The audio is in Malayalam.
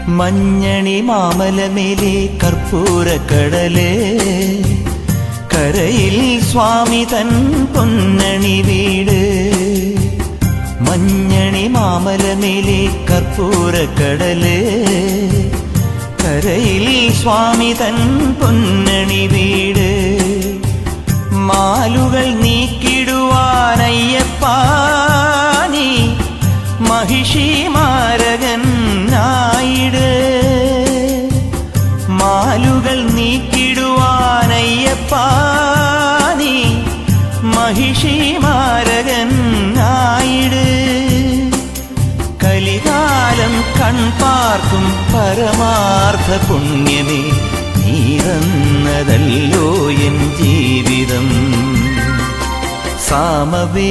മഞ്ഞണി മാമലമേലെ കർപ്പൂരക്കടല്, കരയിൽ സ്വാമി തൻ പൊന്നണി വീട്. മഞ്ഞണി മാമലമേലെ കർപ്പൂരക്കടല്, കരയിൽ സ്വാമി തൻ പൊന്നണി വീട്. മാലുകൾ നീക്കിടുവാനയ്യപ്പാ നീ മഹിഷി മാരകൻ ആയിട്. മാലുകൾ നീക്കിടുവാനയ്യപ്പാ നീ മഹിഷി മാരകൻ ആയിട്. കലികാലം കൺപാർക്കും പരമാർത്ഥ പുണ്യമേ, നീറന്നതല്ലോ എൻ ജീവിതം. സാമവേ